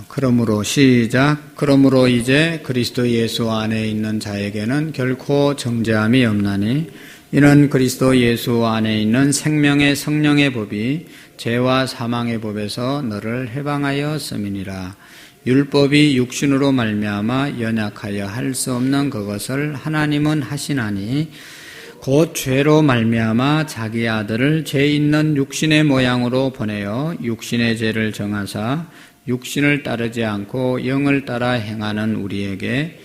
그러므로 시작. 그러므로 이제 그리스도 예수 안에 있는 자에게는 결코 정죄함이 없나니 이는 그리스도 예수 안에 있는 생명의 성령의 법이 죄와 사망의 법에서 너를 해방하였음이니라. 율법이 육신으로 말미암아 연약하여 할 수 없는 그것을 하나님은 하시나니 곧 죄로 말미암아 자기 아들을 죄 있는 육신의 모양으로 보내어 육신의 죄를 정하사 육신을 따르지 않고 영을 따라 행하는 우리에게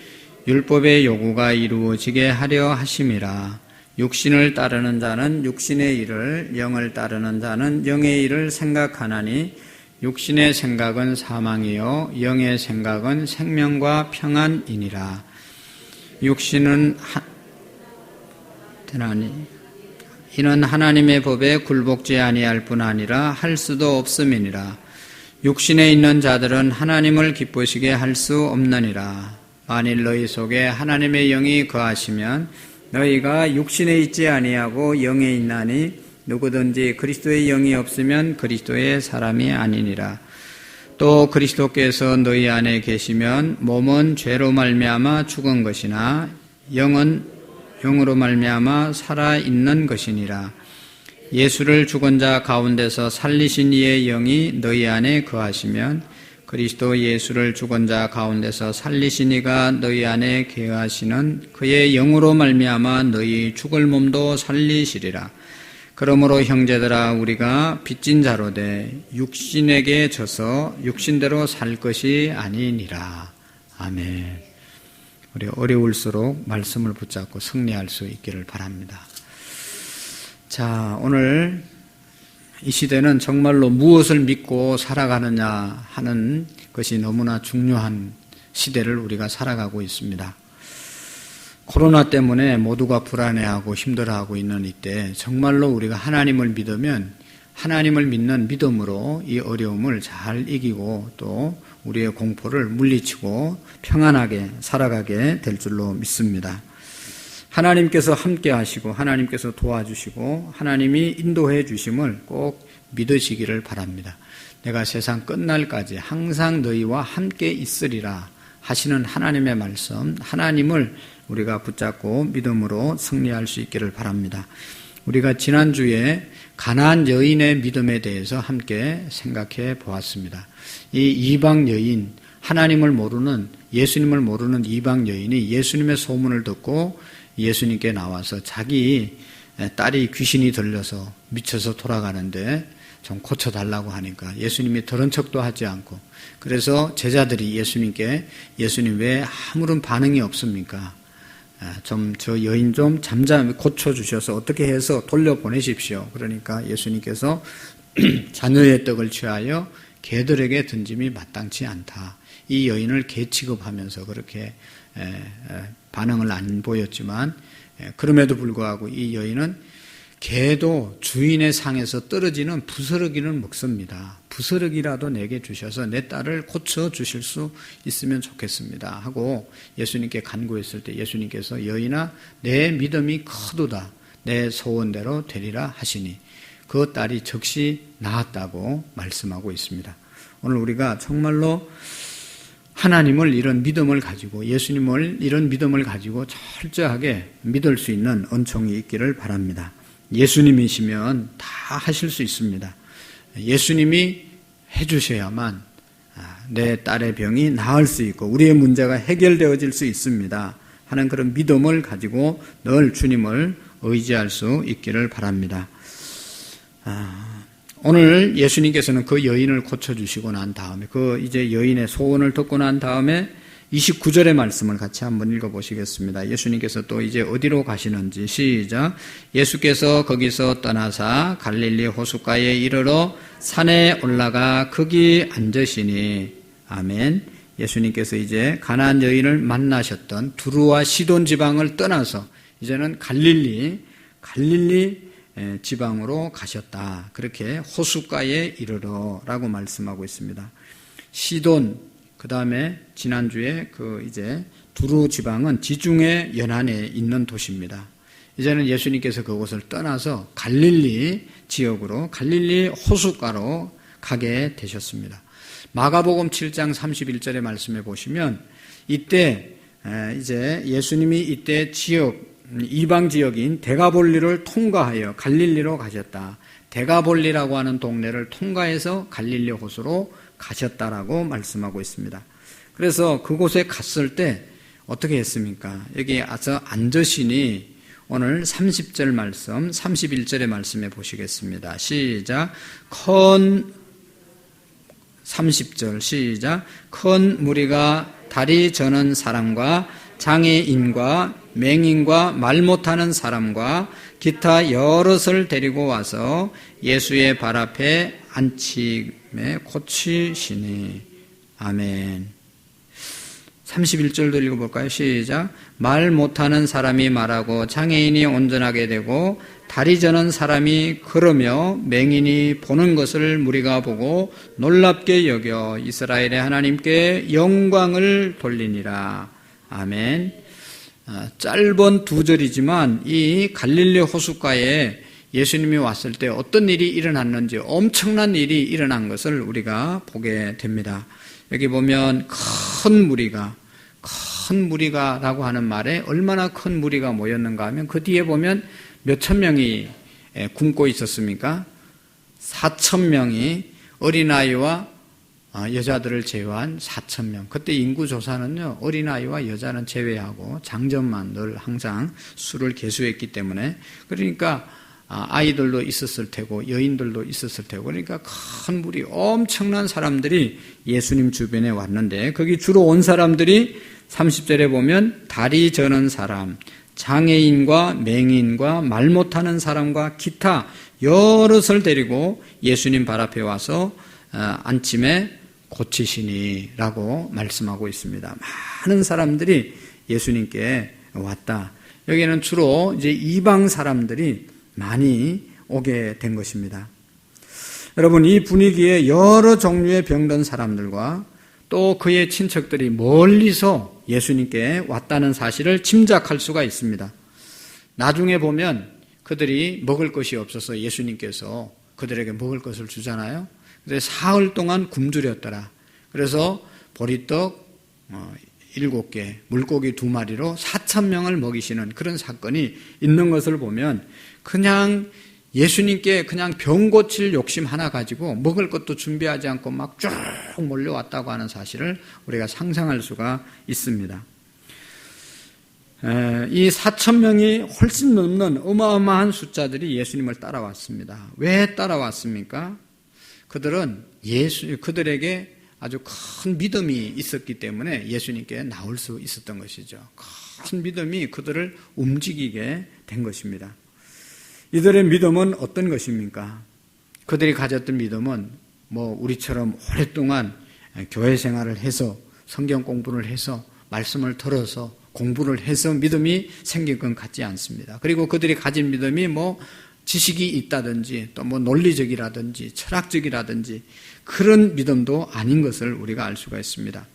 율법의 요구가 이루어지게 하려 하심이라. 육신을 따르는 자는 육신의 일을, 영을 따르는 자는 영의 일을 생각하나니 육신의 생각은 사망이요 영의 생각은 생명과 평안이니라. 육신은 이는 하나님의 법에 굴복지 아니할 뿐 아니라 할 수도 없음이니라. 육신에 있는 자들은 하나님을 기쁘시게 할 수 없느니라. 만일 너희 속에 하나님의 영이 거하시면 너희가 육신에 있지 아니하고 영에 있나니 누구든지 그리스도의 영이 없으면 그리스도의 사람이 아니니라. 또 그리스도께서 너희 안에 계시면 몸은 죄로 말미암아 죽은 것이나 영은 영으로 말미암아 살아있는 것이니라. 예수를 죽은 자 가운데서 살리신 이의 영이 너희 안에 거하시면 그리스도 예수를 죽은 자 가운데서 살리신 이가 너희 안에 거하시는 그의 영으로 말미암아 너희 죽을 몸도 살리시리라. 그러므로 형제들아 우리가 빚진 자로 돼 육신에게 져서 육신대로 살 것이 아니니라. 아멘. 우리 어려울수록 말씀을 붙잡고 승리할 수 있기를 바랍니다. 자, 오늘 이 시대는 정말로 무엇을 믿고 살아가느냐 하는 것이 너무나 중요한 시대를 우리가 살아가고 있습니다. 코로나 때문에 모두가 불안해하고 힘들어하고 있는 이때 정말로 우리가 하나님을 믿으면 하나님을 믿는 믿음으로 이 어려움을 잘 이기고 또 우리의 공포를 물리치고 평안하게 살아가게 될 줄로 믿습니다. 하나님께서 함께 하시고 하나님께서 도와주시고 하나님이 인도해 주심을 꼭 믿으시기를 바랍니다. 내가 세상 끝날까지 항상 너희와 함께 있으리라 하시는 하나님의 말씀, 하나님을 우리가 붙잡고 믿음으로 승리할 수 있기를 바랍니다. 우리가 지난주에 가나안 여인의 믿음에 대해서 함께 생각해 보았습니다. 이 이방 여인, 하나님을 모르는, 예수님을 모르는 이방 여인이 예수님의 소문을 듣고 예수님께 나와서 자기 딸이 귀신이 들려서 미쳐서 돌아가는데 좀 고쳐달라고 하니까 예수님이 들은 척도 하지 않고, 그래서 제자들이 예수님께 예수님 왜 아무런 반응이 없습니까? 좀 저 여인 좀 잠잠히 고쳐주셔서 어떻게 해서 돌려보내십시오. 그러니까 예수님께서 자녀의 떡을 취하여 개들에게 던짐이 마땅치 않다. 이 여인을 개 취급하면서 그렇게 반응을 안 보였지만, 그럼에도 불구하고 이 여인은 개도 주인의 상에서 떨어지는 부스러기는 먹습니다. 부스러기라도 내게 주셔서 내 딸을 고쳐주실 수 있으면 좋겠습니다 하고 예수님께 간구했을 때 예수님께서 여인아 내 믿음이 크도다 내 소원대로 되리라 하시니 그 딸이 즉시 나았다고 말씀하고 있습니다. 오늘 우리가 정말로 하나님을 이런 믿음을 가지고 예수님을 이런 믿음을 가지고 철저하게 믿을 수 있는 은총이 있기를 바랍니다. 예수님이시면 다 하실 수 있습니다. 예수님이 해주셔야만 내 딸의 병이 나을 수 있고 우리의 문제가 해결되어질 수 있습니다 하는 그런 믿음을 가지고 늘 주님을 의지할 수 있기를 바랍니다. 오늘 예수님께서는 그 여인을 고쳐주시고 난 다음에 그 이제 여인의 소원을 듣고 난 다음에 29절의 말씀을 같이 한번 읽어보시겠습니다. 예수님께서 또 이제 어디로 가시는지 시작. 예수께서 거기서 떠나사 갈릴리 호숫가에 이르러 산에 올라가 거기 앉으시니. 아멘. 예수님께서 이제 가나안 여인을 만나셨던 두루와 시돈 지방을 떠나서 이제는 갈릴리 지방으로 가셨다. 그렇게 호숫가에 이르러라고 말씀하고 있습니다. 시돈, 그 다음에 지난주에 이제 두루 지방은 지중해 연안에 있는 도시입니다. 이제는 예수님께서 그곳을 떠나서 갈릴리 지역으로 갈릴리 호숫가로 가게 되셨습니다. 마가복음 7장 31절의 말씀에 보시면 이때 이제 예수님이 이때 이방 지역인 데가볼리를 통과하여 갈릴리로 가셨다. 데가볼리라고 하는 동네를 통과해서 갈릴리 호수로 가셨다라고 말씀하고 있습니다. 그래서 그곳에 갔을 때 어떻게 했습니까? 여기 앉으시니 오늘 30절 말씀, 31절의 말씀에 보시겠습니다. 시작. 30절 시작. 큰 무리가 다리 저는 사람과 장애인과 맹인과 말 못하는 사람과 기타 여럿을 데리고 와서 예수의 발 앞에 앉힘에 고치시니. 아멘. 31절도 읽어볼까요? 시작. 말 못하는 사람이 말하고 장애인이 온전하게 되고 다리 저는 사람이 걸으며 맹인이 보는 것을 무리가 보고 놀랍게 여겨 이스라엘의 하나님께 영광을 돌리니라. 아멘. 짧은 2절이지만 이 갈릴리 호숫가에 예수님이 왔을 때 어떤 일이 일어났는지 엄청난 일이 일어난 것을 우리가 보게 됩니다. 여기 보면 큰 무리가라고 하는 말에 얼마나 큰 무리가 모였는가 하면 그 뒤에 보면 몇천 명이 굶고 있었습니까? 4,000명이 어린아이와 여자들을 제외한 4,000명. 그때 인구조사는요, 어린아이와 여자는 제외하고 장점만 늘 항상 수를 계수했기 때문에, 그러니까 아이들도 있었을 테고 여인들도 있었을 테고, 그러니까 큰 무리, 엄청난 사람들이 예수님 주변에 왔는데, 거기 주로 온 사람들이 30절에 보면 다리 저는 사람, 장애인과 맹인과 말 못하는 사람과 기타 여럿을 데리고 예수님 발 앞에 와서 앉힘에 고치시니 라고 말씀하고 있습니다. 많은 사람들이 예수님께 왔다. 여기는 주로 이제 이방 사람들이 많이 오게 된 것입니다. 여러분, 이 분위기에 여러 종류의 병든 사람들과 또 그의 친척들이 멀리서 예수님께 왔다는 사실을 짐작할 수가 있습니다. 나중에 보면 그들이 먹을 것이 없어서 예수님께서 그들에게 먹을 것을 주잖아요. 그래서 사흘 동안 굶주렸더라. 그래서 보리떡 7개, 물고기 2마리로 4,000명을 먹이시는 그런 사건이 있는 것을 보면 그냥 예수님께 그냥 병 고칠 욕심 하나 가지고 먹을 것도 준비하지 않고 막 쭉 몰려왔다고 하는 사실을 우리가 상상할 수가 있습니다. 이 4,000명이 훨씬 넘는 어마어마한 숫자들이 예수님을 따라왔습니다. 왜 따라왔습니까? 그들에게 아주 큰 믿음이 있었기 때문에 예수님께 나올 수 있었던 것이죠. 큰 믿음이 그들을 움직이게 된 것입니다. 이들의 믿음은 어떤 것입니까? 그들이 가졌던 믿음은 우리처럼 오랫동안 교회 생활을 해서 성경 공부를 해서 말씀을 들어서 공부를 해서 믿음이 생긴 것 같지 않습니다. 그리고 그들이 가진 믿음이 지식이 있다든지 또 논리적이라든지 철학적이라든지 그런 믿음도 아닌 것을 우리가 알 수가 있습니다.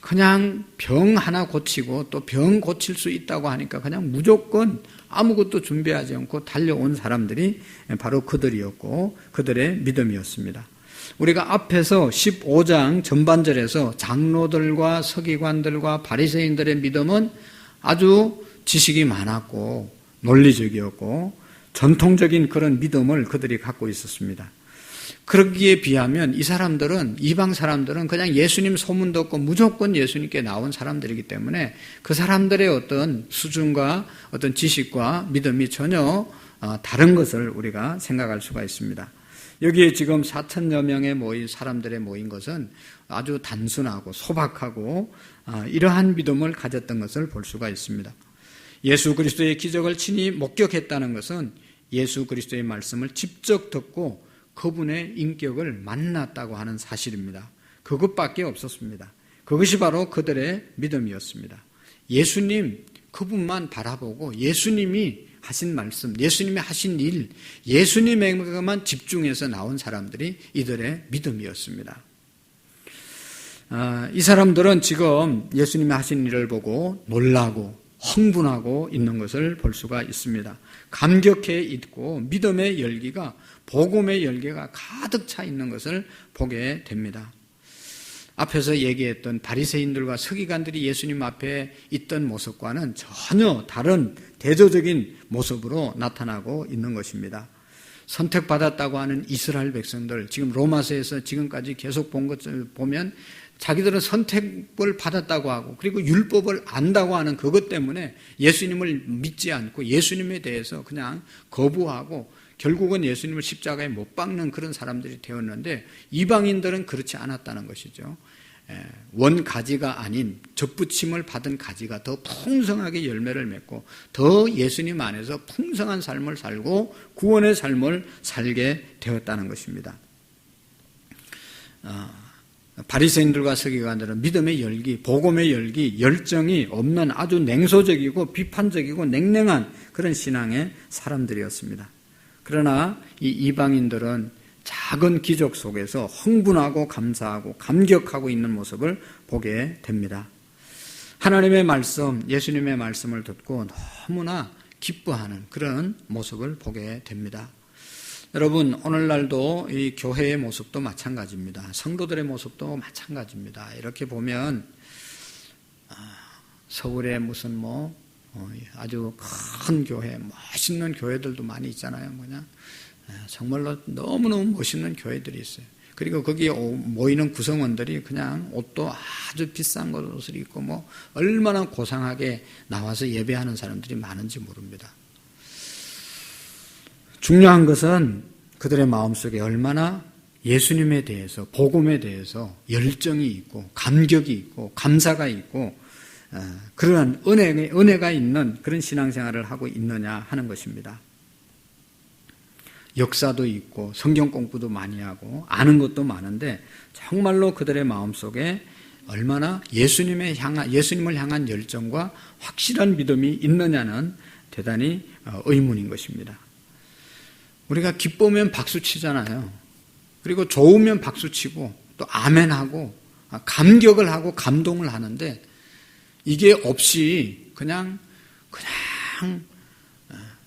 그냥 병 하나 고치고 또 병 고칠 수 있다고 하니까 그냥 무조건 아무것도 준비하지 않고 달려온 사람들이 바로 그들이었고 그들의 믿음이었습니다. 우리가 앞에서 15장 전반절에서 장로들과 서기관들과 바리새인들의 믿음은 아주 지식이 많았고 논리적이었고 전통적인 그런 믿음을 그들이 갖고 있었습니다. 그러기에 비하면 이방 사람들은 그냥 예수님 소문 듣고 무조건 예수님께 나온 사람들이기 때문에 그 사람들의 어떤 수준과 어떤 지식과 믿음이 전혀 다른 것을 우리가 생각할 수가 있습니다. 여기에 지금 4,000여 명의 사람들의 모인 것은 아주 단순하고 소박하고 이러한 믿음을 가졌던 것을 볼 수가 있습니다. 예수 그리스도의 기적을 친히 목격했다는 것은 예수 그리스도의 말씀을 직접 듣고 그분의 인격을 만났다고 하는 사실입니다. 그것밖에 없었습니다. 그것이 바로 그들의 믿음이었습니다. 예수님 그분만 바라보고 예수님이 하신 말씀, 예수님이 하신 일, 예수님에게만 집중해서 나온 사람들이 이들의 믿음이었습니다. 이 사람들은 지금 예수님이 하신 일을 보고 놀라고 흥분하고 있는 것을 볼 수가 있습니다. 감격해 있고 믿음의 열기가 복음의 열기가 가득 차 있는 것을 보게 됩니다. 앞에서 얘기했던 바리새인들과 서기관들이 예수님 앞에 있던 모습과는 전혀 다른 대조적인 모습으로 나타나고 있는 것입니다. 선택받았다고 하는 이스라엘 백성들, 지금 로마서에서 지금까지 계속 본 것을 보면 자기들은 선택을 받았다고 하고 그리고 율법을 안다고 하는 그것 때문에 예수님을 믿지 않고 예수님에 대해서 그냥 거부하고 결국은 예수님을 십자가에 못 박는 그런 사람들이 되었는데, 이방인들은 그렇지 않았다는 것이죠. 원가지가 아닌 접붙임을 받은 가지가 더 풍성하게 열매를 맺고 더 예수님 안에서 풍성한 삶을 살고 구원의 삶을 살게 되었다는 것입니다. 바리새인들과 서기관들은 믿음의 열기, 복음의 열기, 열정이 없는 아주 냉소적이고 비판적이고 냉랭한 그런 신앙의 사람들이었습니다. 그러나 이 이방인들은 작은 기적 속에서 흥분하고 감사하고 감격하고 있는 모습을 보게 됩니다. 하나님의 말씀, 예수님의 말씀을 듣고 너무나 기뻐하는 그런 모습을 보게 됩니다. 여러분, 오늘날도 이 교회의 모습도 마찬가지입니다. 성도들의 모습도 마찬가지입니다. 이렇게 보면 서울에 무슨 아주 큰 교회, 멋있는 교회들도 많이 있잖아요. 정말로 너무너무 멋있는 교회들이 있어요. 그리고 거기에 모이는 구성원들이 그냥 옷도 아주 비싼 옷을 입고 얼마나 고상하게 나와서 예배하는 사람들이 많은지 모릅니다. 중요한 것은 그들의 마음속에 얼마나 예수님에 대해서, 복음에 대해서 열정이 있고 감격이 있고 감사가 있고 그러한 은혜가 있는 그런 신앙생활을 하고 있느냐 하는 것입니다. 역사도 있고 성경 공부도 많이 하고 아는 것도 많은데 정말로 그들의 마음속에 얼마나 예수님을 향한 열정과 확실한 믿음이 있느냐는 대단히 의문인 것입니다. 우리가 기쁘면 박수 치잖아요. 그리고 좋으면 박수 치고 또 아멘하고 감격을 하고 감동을 하는데, 이게 없이 그냥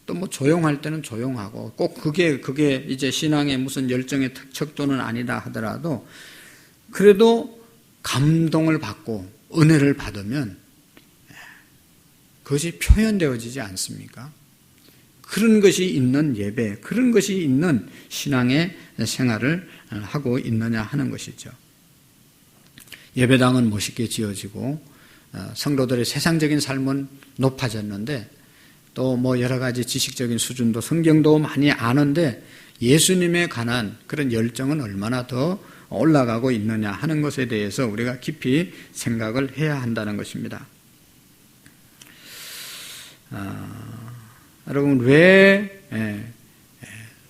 또 조용할 때는 조용하고 꼭 그게 이제 신앙의 무슨 열정의 척도는 아니다 하더라도 그래도 감동을 받고 은혜를 받으면 그것이 표현되어지지 않습니까? 그런 것이 있는 예배, 그런 것이 있는 신앙의 생활을 하고 있느냐 하는 것이죠. 예배당은 멋있게 지어지고 성도들의 세상적인 삶은 높아졌는데 또 여러 가지 지식적인 수준도 성경도 많이 아는데 예수님에 관한 그런 열정은 얼마나 더 올라가고 있느냐 하는 것에 대해서 우리가 깊이 생각을 해야 한다는 것입니다. 여러분, 왜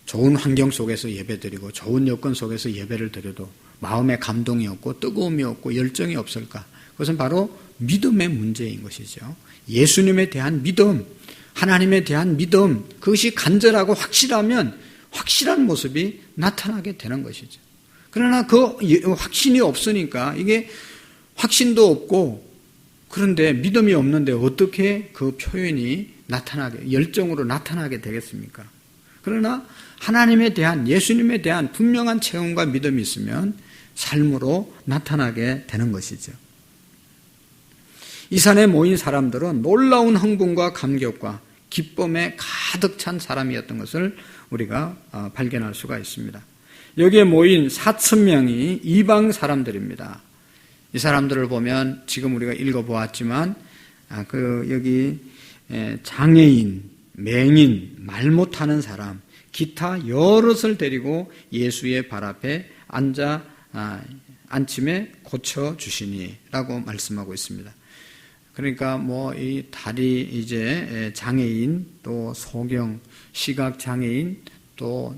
좋은 환경 속에서 예배드리고 좋은 여건 속에서 예배를 드려도 마음에 감동이 없고 뜨거움이 없고 열정이 없을까? 그것은 바로 믿음의 문제인 것이죠. 예수님에 대한 믿음, 하나님에 대한 믿음, 그것이 간절하고 확실하면 확실한 모습이 나타나게 되는 것이죠. 그러나 그 확신이 없으니까 이게 확신도 없고 그런데 믿음이 없는데 어떻게 그 표현이 열정으로 나타나게 되겠습니까? 그러나 하나님에 대한, 예수님에 대한 분명한 체험과 믿음이 있으면 삶으로 나타나게 되는 것이죠. 이 산에 모인 사람들은 놀라운 흥분과 감격과 기쁨에 가득 찬 사람이었던 것을 우리가 발견할 수가 있습니다. 여기에 모인 4,000명이 이방 사람들입니다. 이 사람들을 보면 지금 우리가 읽어보았지만 여기 장애인, 맹인, 말 못하는 사람, 기타 여럿을 데리고 예수의 발 앞에 앉힘에 고쳐주시니라고 말씀하고 있습니다. 그러니까 이 다리 이제 장애인, 또 소경, 시각 장애인, 또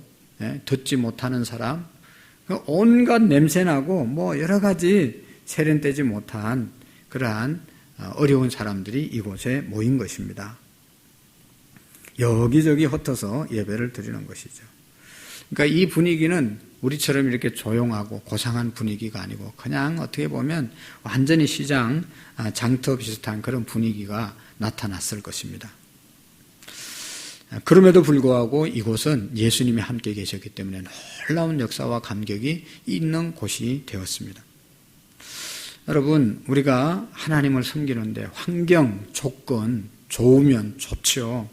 듣지 못하는 사람, 온갖 냄새나고 여러 가지 세련되지 못한 그러한 어려운 사람들이 이곳에 모인 것입니다. 여기저기 흩어서 예배를 드리는 것이죠. 그러니까 이 분위기는 우리처럼 이렇게 조용하고 고상한 분위기가 아니고 그냥 어떻게 보면 완전히 시장 장터 비슷한 그런 분위기가 나타났을 것입니다. 그럼에도 불구하고 이곳은 예수님이 함께 계셨기 때문에 놀라운 역사와 감격이 있는 곳이 되었습니다. 여러분, 우리가 하나님을 섬기는데 환경, 조건, 좋으면 좋죠.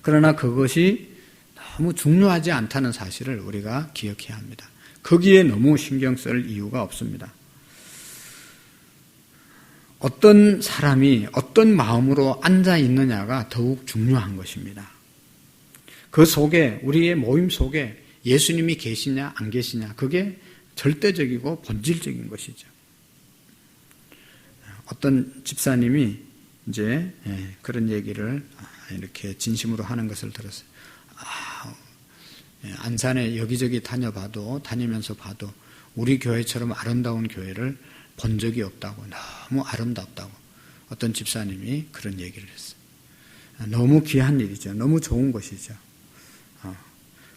그러나 그것이 너무 중요하지 않다는 사실을 우리가 기억해야 합니다. 거기에 너무 신경 쓸 이유가 없습니다. 어떤 사람이 어떤 마음으로 앉아 있느냐가 더욱 중요한 것입니다. 그 속에, 우리의 모임 속에 예수님이 계시냐 안 계시냐, 그게 절대적이고 본질적인 것이죠. 어떤 집사님이 이제 그런 얘기를 이렇게 진심으로 하는 것을 들었어요. 안산에 여기저기 다니면서 봐도 우리 교회처럼 아름다운 교회를 본 적이 없다고, 너무 아름답다고 어떤 집사님이 그런 얘기를 했어요. 너무 귀한 일이죠. 너무 좋은 것이죠.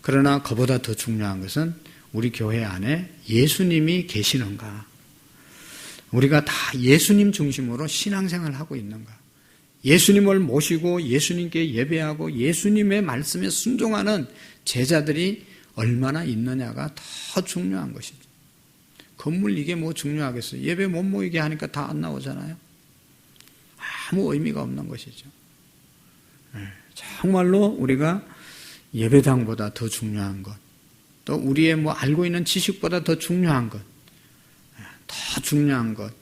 그러나 그보다 더 중요한 것은 우리 교회 안에 예수님이 계시는가, 우리가 다 예수님 중심으로 신앙생활을 하고 있는가, 예수님을 모시고 예수님께 예배하고 예수님의 말씀에 순종하는 제자들이 얼마나 있느냐가 더 중요한 것이죠. 건물 이게 뭐 중요하겠어요. 예배 못 모이게 하니까 다 안 나오잖아요. 아무 의미가 없는 것이죠. 정말로 우리가 예배당보다 더 중요한 것, 또 우리의 뭐 알고 있는 지식보다 더 중요한 것, 더 중요한 것,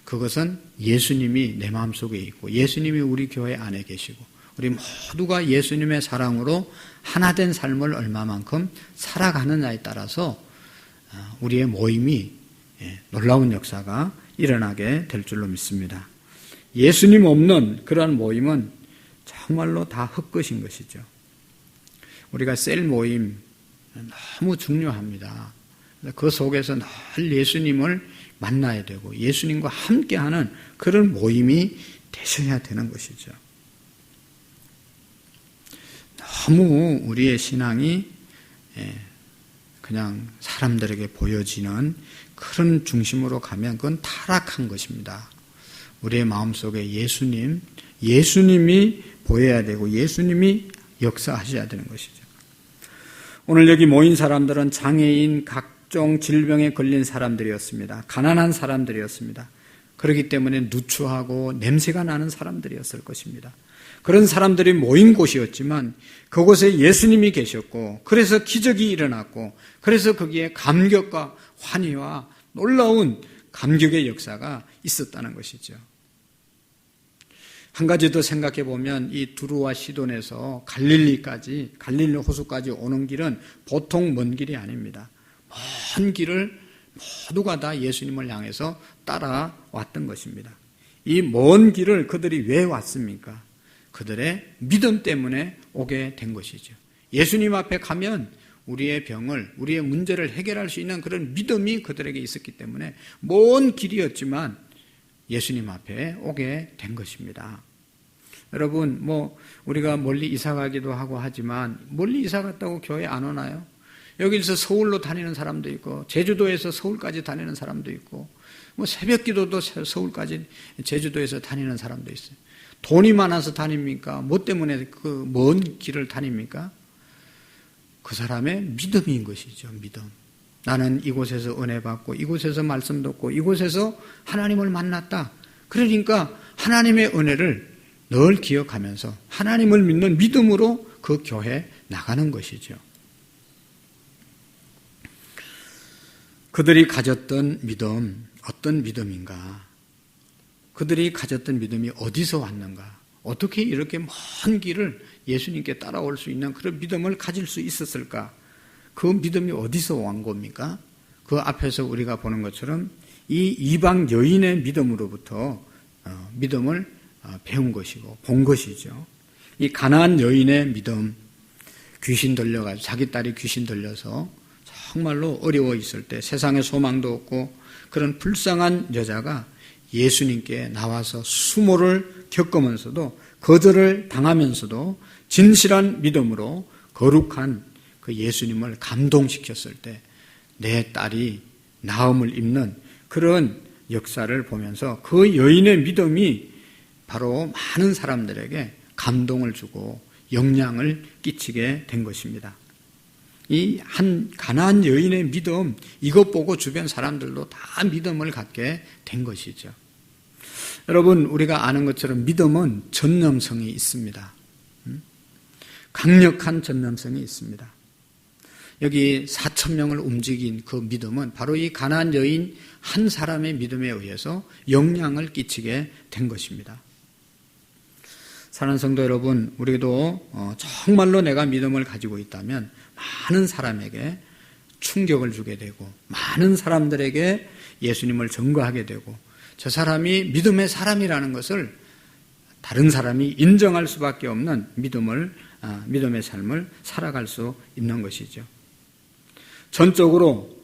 그것은 예수님이 내 마음속에 있고 예수님이 우리 교회 안에 계시고 우리 모두가 예수님의 사랑으로 하나된 삶을 얼마만큼 살아가느냐에 따라서 우리의 모임이 놀라운 역사가 일어나게 될 줄로 믿습니다. 예수님 없는 그러한 모임은 정말로 다 헛것인 것이죠. 우리가 셀 모임 너무 중요합니다. 그 속에서 늘 예수님을 만나야 되고 예수님과 함께하는 그런 모임이 되셔야 되는 것이죠. 너무 우리의 신앙이 그냥 사람들에게 보여지는 그런 중심으로 가면 그건 타락한 것입니다. 우리의 마음속에 예수님이 보여야 되고 예수님이 역사하셔야 되는 것이죠. 오늘 여기 모인 사람들은 장애인, 각종 질병에 걸린 사람들이었습니다. 가난한 사람들이었습니다. 그렇기 때문에 누추하고 냄새가 나는 사람들이었을 것입니다. 그런 사람들이 모인 곳이었지만 그곳에 예수님이 계셨고 그래서 기적이 일어났고 그래서 거기에 감격과 환희와 놀라운 감격의 역사가 있었다는 것이죠. 한 가지 더 생각해 보면 이 두루와 시돈에서 갈릴리 호수까지 오는 길은 보통 먼 길이 아닙니다. 먼 길을 모두가 다 예수님을 향해서 따라왔던 것입니다. 이 먼 길을 그들이 왜 왔습니까? 그들의 믿음 때문에 오게 된 것이죠. 예수님 앞에 가면 우리의 병을, 우리의 문제를 해결할 수 있는 그런 믿음이 그들에게 있었기 때문에 먼 길이었지만 예수님 앞에 오게 된 것입니다. 여러분, 우리가 멀리 이사 가기도 하고 하지만 멀리 이사 갔다고 교회 안 오나요? 여기서 서울로 다니는 사람도 있고 제주도에서 서울까지 다니는 사람도 있고 새벽 기도도 서울까지 제주도에서 다니는 사람도 있어요. 돈이 많아서 다닙니까? 뭐 때문에 그 먼 길을 다닙니까? 그 사람의 믿음인 것이죠. 믿음. 나는 이곳에서 은혜 받고 이곳에서 말씀 듣고 이곳에서 하나님을 만났다. 그러니까 하나님의 은혜를 늘 기억하면서 하나님을 믿는 믿음으로 그 교회에 나가는 것이죠. 그들이 가졌던 믿음, 어떤 믿음인가? 그들이 가졌던 믿음이 어디서 왔는가? 어떻게 이렇게 먼 길을 예수님께 따라올 수 있는 그런 믿음을 가질 수 있었을까? 그 믿음이 어디서 온 겁니까? 그 앞에서 우리가 보는 것처럼 이 이방 여인의 믿음으로부터 믿음을 배운 것이고 본 것이죠. 이 가나안 여인의 믿음, 귀신 들려가지고 자기 딸이 귀신 들려서 정말로 어려워 있을 때 세상에 소망도 없고 그런 불쌍한 여자가 예수님께 나와서 수모를 겪으면서도 거절을 당하면서도 진실한 믿음으로 거룩한 그 예수님을 감동시켰을 때 내 딸이 나음을 입는 그런 역사를 보면서 그 여인의 믿음이 바로 많은 사람들에게 감동을 주고 영향을 끼치게 된 것입니다. 이 한 가나안 여인의 믿음, 이것 보고 주변 사람들도 다 믿음을 갖게 된 것이죠. 여러분, 우리가 아는 것처럼 믿음은 전념성이 있습니다. 강력한 전념성이 있습니다. 여기 4,000명을 움직인 그 믿음은 바로 이 가나안 여인 한 사람의 믿음에 의해서 영향을 끼치게 된 것입니다. 사랑하는 성도 여러분, 우리도 정말로 내가 믿음을 가지고 있다면 많은 사람에게 충격을 주게 되고 많은 사람들에게 예수님을 전거하게 되고 저 사람이 믿음의 사람이라는 것을 다른 사람이 인정할 수밖에 없는 믿음의 삶을 살아갈 수 있는 것이죠. 전적으로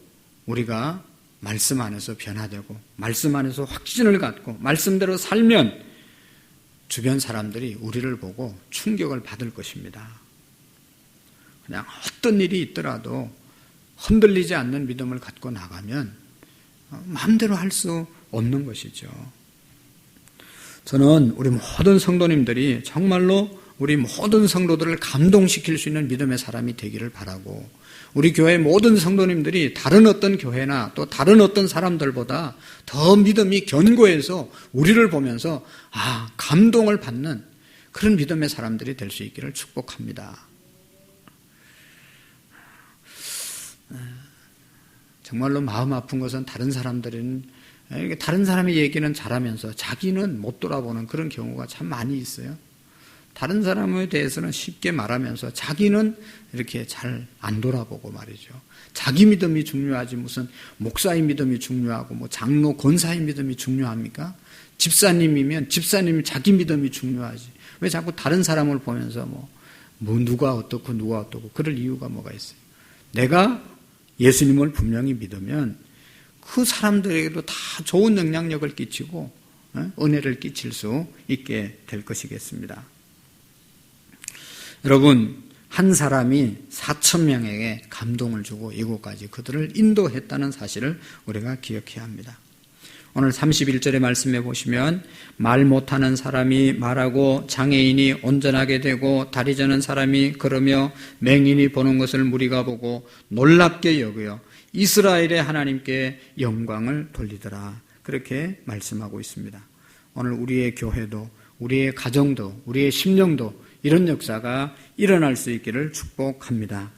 우리가 말씀 안에서 변화되고 말씀 안에서 확신을 갖고 말씀대로 살면 주변 사람들이 우리를 보고 충격을 받을 것입니다. 그냥 어떤 일이 있더라도 흔들리지 않는 믿음을 갖고 나가면 마음대로 할 수 없는 것이죠. 저는 우리 모든 성도님들이 정말로 우리 모든 성도들을 감동시킬 수 있는 믿음의 사람이 되기를 바라고, 우리 교회 모든 성도님들이 다른 어떤 교회나 또 다른 어떤 사람들보다 더 믿음이 견고해서 우리를 보면서 감동을 받는 그런 믿음의 사람들이 될 수 있기를 축복합니다. 정말로 마음 아픈 것은 다른 사람의 얘기는 잘하면서 자기는 못 돌아보는 그런 경우가 참 많이 있어요. 다른 사람에 대해서는 쉽게 말하면서 자기는 이렇게 잘 안 돌아보고 말이죠. 자기 믿음이 중요하지 무슨 목사의 믿음이 중요하고 뭐 장로 권사의 믿음이 중요합니까? 집사님이면 집사님이 자기 믿음이 중요하지. 왜 자꾸 다른 사람을 보면서 뭐 누가 어떻고 그럴 이유가 뭐가 있어요? 내가 예수님을 분명히 믿으면 그 사람들에게도 다 좋은 영향력을 끼치고 은혜를 끼칠 수 있게 될 것이겠습니다. 여러분, 한 사람이 4,000명에게 감동을 주고 이곳까지 그들을 인도했다는 사실을 우리가 기억해야 합니다. 오늘 31절의 말씀에 보시면 말 못하는 사람이 말하고 장애인이 온전하게 되고 다리 저는 사람이 걸으며 맹인이 보는 것을 무리가 보고 놀랍게 여겨 이스라엘의 하나님께 영광을 돌리더라. 그렇게 말씀하고 있습니다. 오늘 우리의 교회도 우리의 가정도 우리의 심령도 이런 역사가 일어날 수 있기를 축복합니다.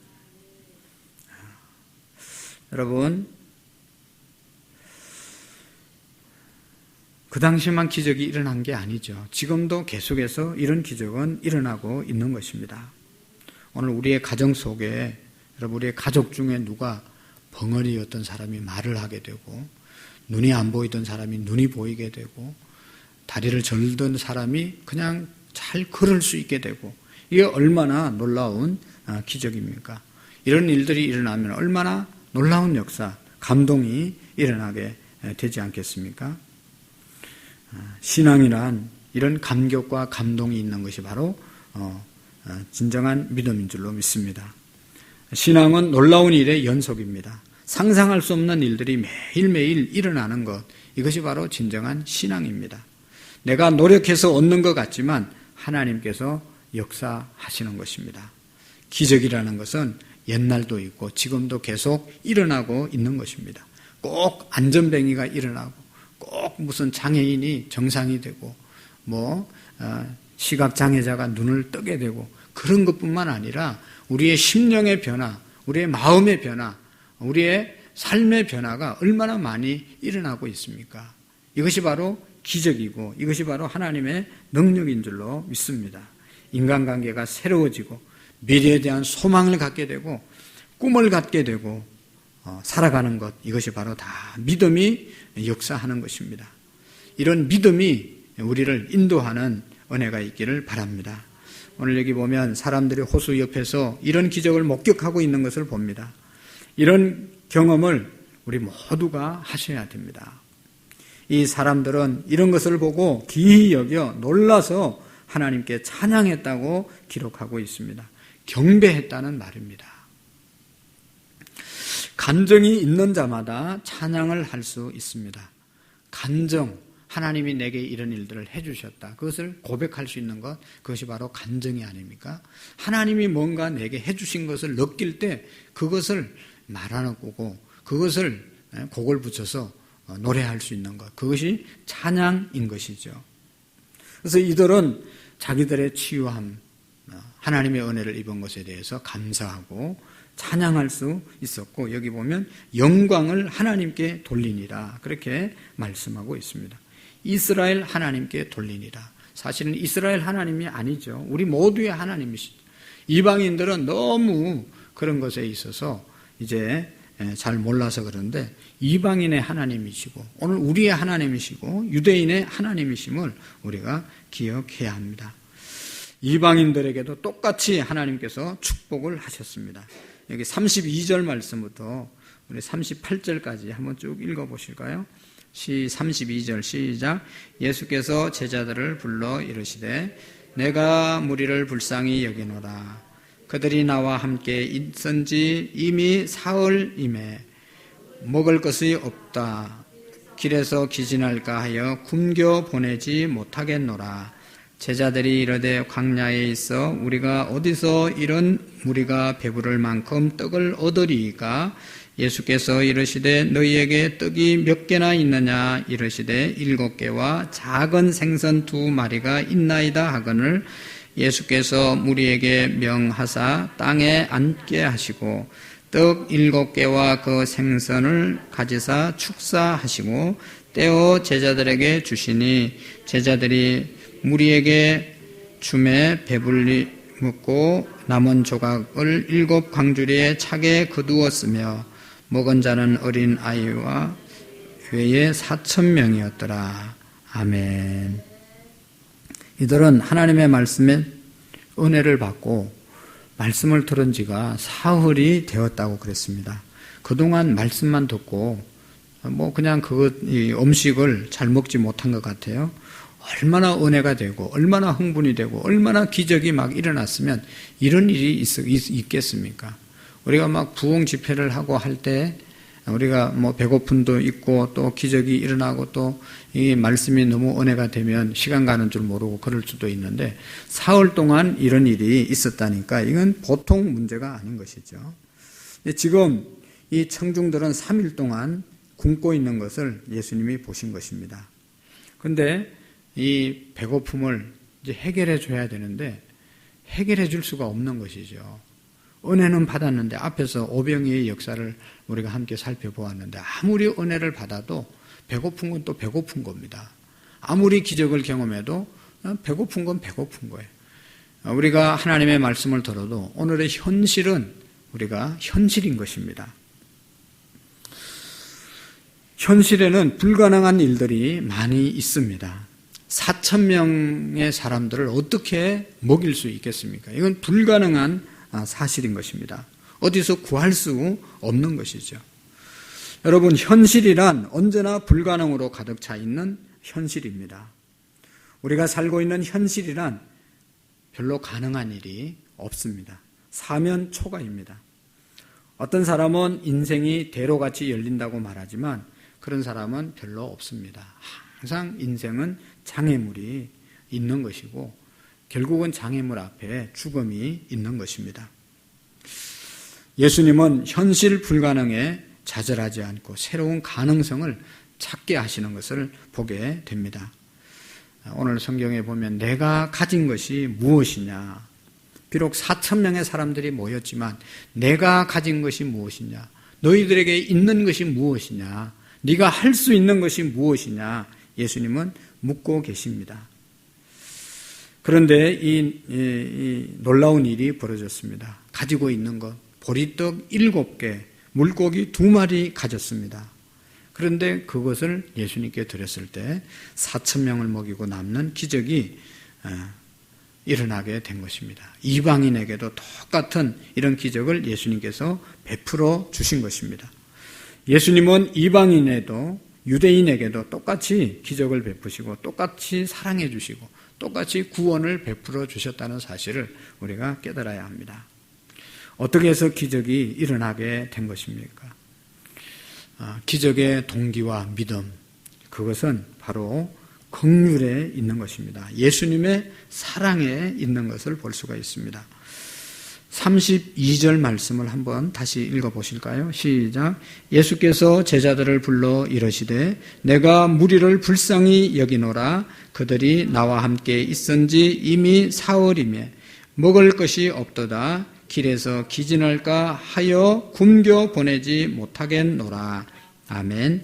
여러분, 그 당시만 기적이 일어난 게 아니죠. 지금도 계속해서 이런 기적은 일어나고 있는 것입니다. 오늘 우리의 가정 속에, 여러분, 우리의 가족 중에 누가 벙어리였던 사람이 말을 하게 되고, 눈이 안 보이던 사람이 눈이 보이게 되고, 다리를 절던 사람이 그냥 잘 걸을 수 있게 되고, 이게 얼마나 놀라운 기적입니까? 이런 일들이 일어나면 얼마나 놀라운 역사, 감동이 일어나게 되지 않겠습니까? 신앙이란 이런 감격과 감동이 있는 것이 바로 진정한 믿음인 줄로 믿습니다. 신앙은 놀라운 일의 연속입니다. 상상할 수 없는 일들이 매일매일 일어나는 것, 이것이 바로 진정한 신앙입니다. 내가 노력해서 얻는 것 같지만 하나님께서 역사하시는 것입니다. 기적이라는 것은 옛날도 있고 지금도 계속 일어나고 있는 것입니다. 꼭 안전뱅이가 일어나고 꼭 무슨 장애인이 정상이 되고 시각장애자가 눈을 뜨게 되고 그런 것뿐만 아니라 우리의 심령의 변화, 우리의 마음의 변화, 우리의 삶의 변화가 얼마나 많이 일어나고 있습니까? 이것이 바로 기적이고 이것이 바로 하나님의 능력인 줄로 믿습니다. 인간관계가 새로워지고 미래에 대한 소망을 갖게 되고 꿈을 갖게 되고 살아가는 것, 이것이 바로 다 믿음이 역사하는 것입니다. 이런 믿음이 우리를 인도하는 은혜가 있기를 바랍니다. 오늘 여기 보면 사람들이 호수 옆에서 이런 기적을 목격하고 있는 것을 봅니다. 이런 경험을 우리 모두가 하셔야 됩니다. 이 사람들은 이런 것을 보고 기이 여겨 놀라서 하나님께 찬양했다고 기록하고 있습니다. 경배했다는 말입니다. 감정이 있는 자마다 찬양을 할 수 있습니다. 감정, 하나님이 내게 이런 일들을 해주셨다. 그것을 고백할 수 있는 것, 그것이 바로 간증이 아닙니까? 하나님이 뭔가 내게 해주신 것을 느낄 때 그것을 말하는 거고, 그것을 곡을 붙여서 노래할 수 있는 것, 그것이 찬양인 것이죠. 그래서 이들은 자기들의 치유함, 하나님의 은혜를 입은 것에 대해서 감사하고 찬양할 수 있었고, 여기 보면 영광을 하나님께 돌리니라 그렇게 말씀하고 있습니다. 이스라엘 하나님께 돌리니라. 사실은 이스라엘 하나님이 아니죠. 우리 모두의 하나님이시죠. 이방인들은 너무 그런 것에 있어서 이제 잘 몰라서 그런데 이방인의 하나님이시고 오늘 우리의 하나님이시고 유대인의 하나님이심을 우리가 기억해야 합니다. 이방인들에게도 똑같이 하나님께서 축복을 하셨습니다. 여기 32절 말씀부터 우리 38절까지 한번 쭉 읽어보실까요? 32절 시작. 예수께서 제자들을 불러 이르시되 내가 무리를 불쌍히 여기노라. 그들이 나와 함께 있은지 이미 사흘임에 먹을 것이 없다. 길에서 기진할까 하여 굶겨 보내지 못하겠노라. 제자들이 이르되 광야에 있어 우리가 어디서 이런 무리가 배부를 만큼 떡을 얻으리이까? 예수께서 이르시되 너희에게 떡이 몇 개나 있느냐? 이르시되 7개와 작은 생선 2마리가 있나이다 하거늘 예수께서 무리에게 명하사 땅에 앉게 하시고 떡 7개와 그 생선을 가지사 축사하시고 떼어 제자들에게 주시니 제자들이 무리에게 주매 배불리 먹고 남은 조각을 7 광주리에 차게 거두었으며 먹은 자는 어린 아이와 외에 4,000명이었더라. 아멘. 이들은 하나님의 말씀에 은혜를 받고 말씀을 들은 지가 사흘이 되었다고 그랬습니다. 그동안 말씀만 듣고 그냥 음식을 잘 먹지 못한 것 같아요. 얼마나 은혜가 되고 얼마나 흥분이 되고 얼마나 기적이 막 일어났으면 이런 일이 있겠습니까? 우리가 막 부흥 집회를 하고 할 때 우리가 배고픔도 있고 또 기적이 일어나고 또 이 말씀이 너무 은혜가 되면 시간 가는 줄 모르고 그럴 수도 있는데 사흘 동안 이런 일이 있었다니까 이건 보통 문제가 아닌 것이죠. 근데 지금 이 청중들은 3일 동안 굶고 있는 것을 예수님이 보신 것입니다. 그런데 이 배고픔을 이제 해결해 줘야 되는데 해결해 줄 수가 없는 것이죠. 은혜는 받았는데 앞에서 오병이의 역사를 우리가 함께 살펴보았는데 아무리 은혜를 받아도 배고픈 건 또 배고픈 겁니다. 아무리 기적을 경험해도 배고픈 건 배고픈 거예요. 우리가 하나님의 말씀을 들어도 오늘의 현실은 우리가 현실인 것입니다. 현실에는 불가능한 일들이 많이 있습니다. 4,000명의 사람들을 어떻게 먹일 수 있겠습니까? 이건 불가능한 사실인 것입니다. 어디서 구할 수 없는 것이죠. 여러분, 현실이란 언제나 불가능으로 가득 차 있는 현실입니다. 우리가 살고 있는 현실이란 별로 가능한 일이 없습니다. 사면초가입니다. 어떤 사람은 인생이 대로같이 열린다고 말하지만 그런 사람은 별로 없습니다. 항상 인생은 장애물이 있는 것이고 결국은 장애물 앞에 죽음이 있는 것입니다. 예수님은 현실 불가능에 좌절하지 않고 새로운 가능성을 찾게 하시는 것을 보게 됩니다. 오늘 성경에 보면 내가 가진 것이 무엇이냐? 비록 4,000명의 사람들이 모였지만 내가 가진 것이 무엇이냐? 너희들에게 있는 것이 무엇이냐? 네가 할 수 있는 것이 무엇이냐? 예수님은 묻고 계십니다. 그런데 이 놀라운 일이 벌어졌습니다. 가지고 있는 것, 보리떡 7개, 물고기 2마리 가졌습니다. 그런데 그것을 예수님께 드렸을 때 4,000명을 먹이고 남는 기적이 일어나게 된 것입니다. 이방인에게도 똑같은 이런 기적을 예수님께서 베풀어 주신 것입니다. 예수님은 이방인에도 유대인에게도 똑같이 기적을 베푸시고 똑같이 사랑해 주시고 똑같이 구원을 베풀어 주셨다는 사실을 우리가 깨달아야 합니다. 어떻게 해서 기적이 일어나게 된 것입니까? 기적의 동기와 믿음, 그것은 바로 긍휼에 있는 것입니다. 예수님의 사랑에 있는 것을 볼 수가 있습니다. 32절 말씀을 한번 다시 읽어보실까요? 시작. 예수께서 제자들을 불러 이르시되 내가 무리를 불쌍히 여기노라. 그들이 나와 함께 있은지 이미 사흘이며 먹을 것이 없도다. 길에서 기진할까 하여 굶겨 보내지 못하겠노라. 아멘.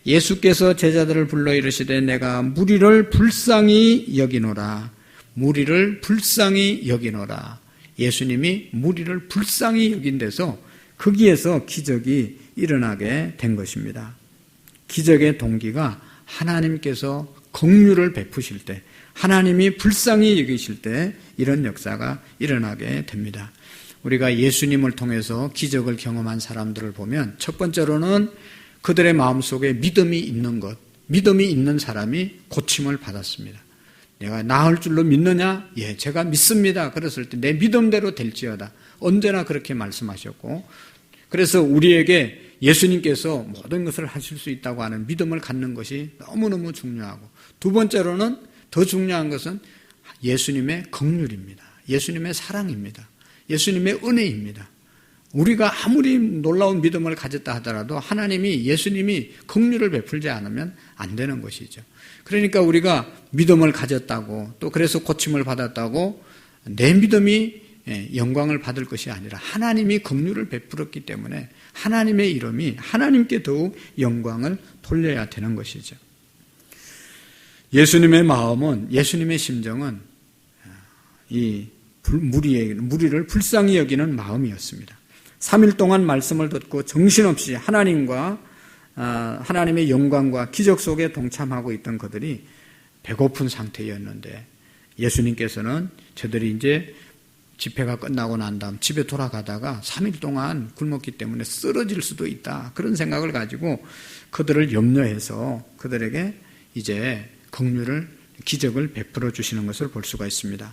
예수께서 제자들을 불러 이르시되 내가 무리를 불쌍히 여기노라. 무리를 불쌍히 여기노라. 예수님이 무리를 불쌍히 여긴 데서 거기에서 기적이 일어나게 된 것입니다. 기적의 동기가 하나님께서 긍휼을 베푸실 때, 하나님이 불쌍히 여기실 때 이런 역사가 일어나게 됩니다. 우리가 예수님을 통해서 기적을 경험한 사람들을 보면 첫 번째로는 그들의 마음속에 믿음이 있는 것, 믿음이 있는 사람이 고침을 받았습니다. 내가 나을 줄로 믿느냐? 예, 제가 믿습니다. 그랬을 때 내 믿음대로 될지어다. 언제나 그렇게 말씀하셨고, 그래서 우리에게 예수님께서 모든 것을 하실 수 있다고 하는 믿음을 갖는 것이 너무너무 중요하고, 두 번째로는 더 중요한 것은 예수님의 긍휼입니다. 예수님의 사랑입니다. 예수님의 은혜입니다. 우리가 아무리 놀라운 믿음을 가졌다 하더라도 하나님이, 예수님이 긍휼을 베풀지 않으면 안 되는 것이죠. 그러니까 우리가 믿음을 가졌다고, 또 그래서 고침을 받았다고 내 믿음이 영광을 받을 것이 아니라 하나님이 긍휼을 베풀었기 때문에 하나님의 이름이 하나님께 더욱 영광을 돌려야 되는 것이죠. 예수님의 마음은, 예수님의 심정은 이 무리를 불쌍히 여기는 마음이었습니다. 3일 동안 말씀을 듣고 정신없이 하나님의 영광과 기적 속에 동참하고 있던 그들이 배고픈 상태였는데, 예수님께서는 저들이 이제 집회가 끝나고 난 다음 집에 돌아가다가 3일 동안 굶었기 때문에 쓰러질 수도 있다, 그런 생각을 가지고 그들을 염려해서 그들에게 이제 긍휼을, 기적을 베풀어 주시는 것을 볼 수가 있습니다.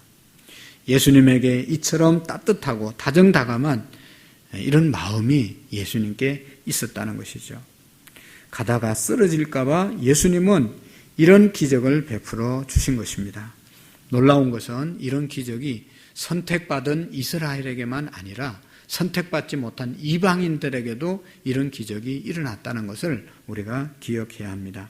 예수님에게 이처럼 따뜻하고 다정다감한 이런 마음이 예수님께 있었다는 것이죠. 가다가 쓰러질까봐 예수님은 이런 기적을 베풀어 주신 것입니다. 놀라운 것은 이런 기적이 선택받은 이스라엘에게만 아니라 선택받지 못한 이방인들에게도 이런 기적이 일어났다는 것을 우리가 기억해야 합니다.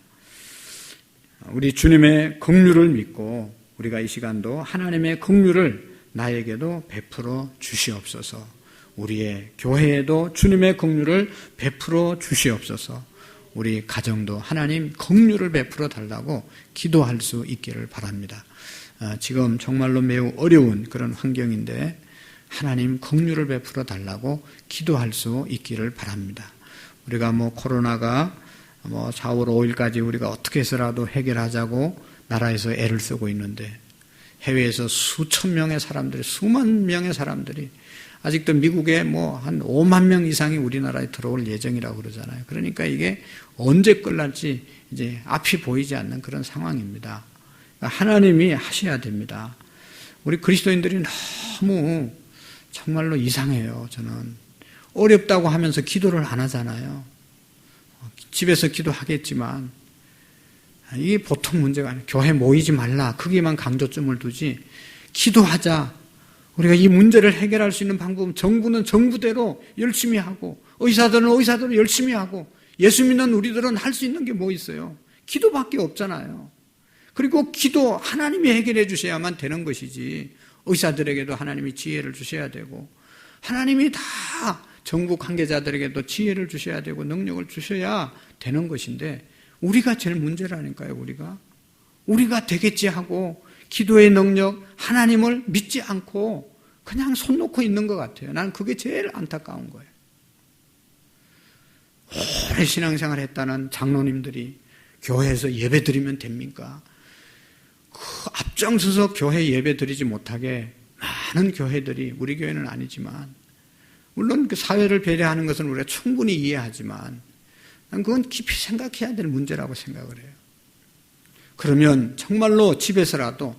우리 주님의 긍휼을 믿고 우리가 이 시간도 하나님의 긍휼을 나에게도 베풀어 주시옵소서. 우리의 교회에도 주님의 긍휼을 베풀어 주시옵소서. 우리 가정도 하나님 긍휼을 베풀어 달라고 기도할 수 있기를 바랍니다. 지금 정말로 매우 어려운 그런 환경인데 하나님 긍휼을 베풀어 달라고 기도할 수 있기를 바랍니다. 우리가 코로나가 4월 5일까지 우리가 어떻게 해서라도 해결하자고 나라에서 애를 쓰고 있는데, 해외에서 수천 명의 사람들이, 수만 명의 사람들이, 아직도 미국에 한 5만 명 이상이 우리나라에 들어올 예정이라고 그러잖아요. 그러니까 이게 언제 끝날지 이제 앞이 보이지 않는 그런 상황입니다. 하나님이 하셔야 됩니다. 우리 그리스도인들이 너무 정말로 이상해요. 저는 어렵다고 하면서 기도를 안 하잖아요. 집에서 기도하겠지만 이게 보통 문제가 아니에요. 교회 모이지 말라, 거기만 강조점을 두지, 기도하자. 우리가 이 문제를 해결할 수 있는 방법은 정부는 정부대로 열심히 하고, 의사들은 의사대로 열심히 하고, 예수 믿는 우리들은 할 수 있는 게 뭐 있어요? 기도밖에 없잖아요. 그리고 기도 하나님이 해결해 주셔야만 되는 것이지, 의사들에게도 하나님이 지혜를 주셔야 되고, 하나님이 다 정부 관계자들에게도 지혜를 주셔야 되고 능력을 주셔야 되는 것인데, 우리가 제일 문제라니까요. 우리가 되겠지 하고 기도의 능력, 하나님을 믿지 않고 그냥 손 놓고 있는 것 같아요. 나는 그게 제일 안타까운 거예요. 오래 신앙생활 했다는 장로님들이 교회에서 예배 드리면 됩니까? 그 앞장서서 교회 예배 드리지 못하게 많은 교회들이, 우리 교회는 아니지만, 물론 그 사회를 배려하는 것은 우리가 충분히 이해하지만 그건 깊이 생각해야 될 문제라고 생각을 해요. 그러면 정말로 집에서라도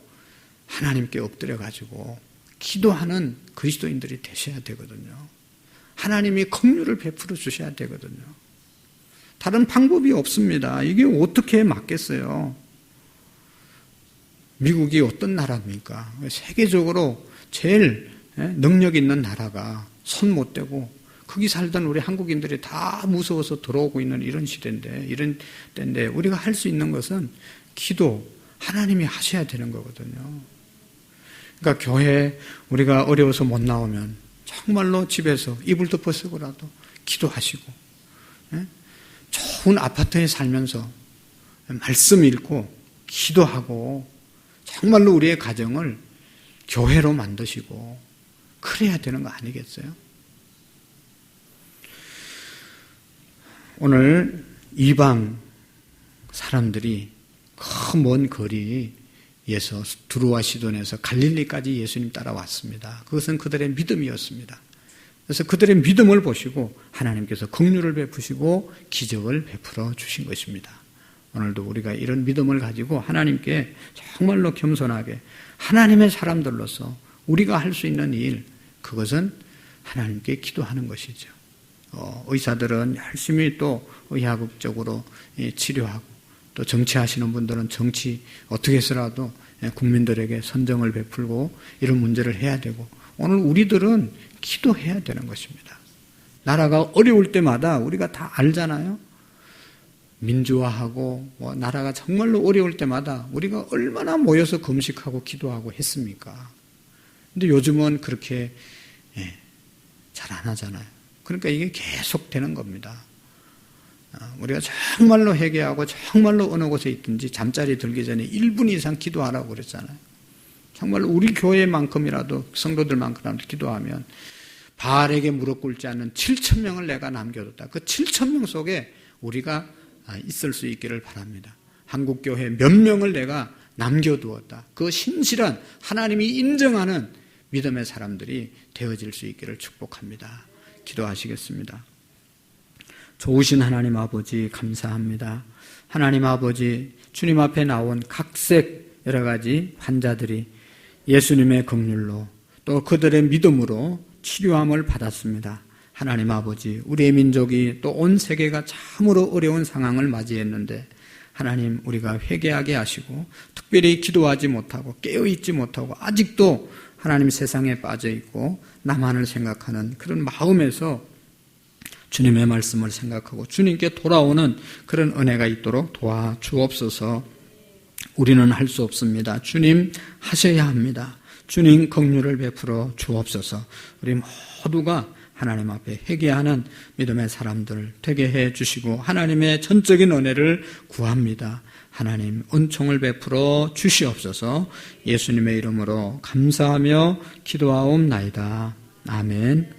하나님께 엎드려가지고 기도하는 그리스도인들이 되셔야 되거든요. 하나님이 긍휼을 베풀어 주셔야 되거든요. 다른 방법이 없습니다. 이게 어떻게 맞겠어요? 미국이 어떤 나라입니까? 세계적으로 제일 능력 있는 나라가 손 못 대고 거기 살던 우리 한국인들이 다 무서워서 들어오고 있는 이런 시대인데, 이런 때인데 우리가 할 수 있는 것은 기도, 하나님이 하셔야 되는 거거든요. 그러니까 교회 우리가 어려워서 못 나오면 정말로 집에서 이불 덮어 쓰고라도 기도하시고, 좋은 아파트에 살면서 말씀 읽고 기도하고 정말로 우리의 가정을 교회로 만드시고 그래야 되는 거 아니겠어요? 오늘 이방 사람들이 그 먼 거리에서 두루와 시돈에서 갈릴리까지 예수님 따라왔습니다. 그것은 그들의 믿음이었습니다. 그래서 그들의 믿음을 보시고 하나님께서 긍휼을 베푸시고 기적을 베풀어 주신 것입니다. 오늘도 우리가 이런 믿음을 가지고 하나님께 정말로 겸손하게 하나님의 사람들로서 우리가 할 수 있는 일, 그것은 하나님께 기도하는 것이죠. 의사들은 열심히 또 의학적으로 치료하고, 또 정치하시는 분들은 정치 어떻게 해서라도 국민들에게 선정을 베풀고 이런 문제를 해야 되고, 오늘 우리들은 기도해야 되는 것입니다. 나라가 어려울 때마다 우리가 다 알잖아요. 민주화하고 나라가 정말로 어려울 때마다 우리가 얼마나 모여서 금식하고 기도하고 했습니까? 근데 요즘은 그렇게 잘 안 하잖아요. 그러니까 이게 계속 되는 겁니다. 우리가 정말로 회개하고 정말로 어느 곳에 있든지 잠자리 들기 전에 1분 이상 기도하라고 그랬잖아요. 정말로 우리 교회만큼이라도, 성도들만큼이라도 기도하면 바알에게 무릎 꿇지 않는 7,000명을 내가 남겨뒀다. 그 7,000명 속에 우리가 있을 수 있기를 바랍니다. 한국교회 몇 명을 내가 남겨두었다. 그 신실한 하나님이 인정하는 믿음의 사람들이 되어질 수 있기를 축복합니다. 기도하시겠습니다. 좋으신 하나님 아버지 감사합니다. 하나님 아버지, 주님 앞에 나온 각색 여러 가지 환자들이 예수님의 긍휼로 또 그들의 믿음으로 치료함을 받았습니다. 하나님 아버지, 우리의 민족이 또 온 세계가 참으로 어려운 상황을 맞이했는데 하나님, 우리가 회개하게 하시고 특별히 기도하지 못하고 깨어있지 못하고 아직도 하나님 세상에 빠져있고 나만을 생각하는 그런 마음에서 주님의 말씀을 생각하고 주님께 돌아오는 그런 은혜가 있도록 도와주옵소서. 우리는 할 수 없습니다. 주님 하셔야 합니다. 주님 긍휼을 베풀어 주옵소서. 우리 모두가 하나님 앞에 회개하는 믿음의 사람들 되게 해 주시고 하나님의 전적인 은혜를 구합니다. 하나님 은총을 베풀어 주시옵소서. 예수님의 이름으로 감사하며 기도하옵나이다. 아멘.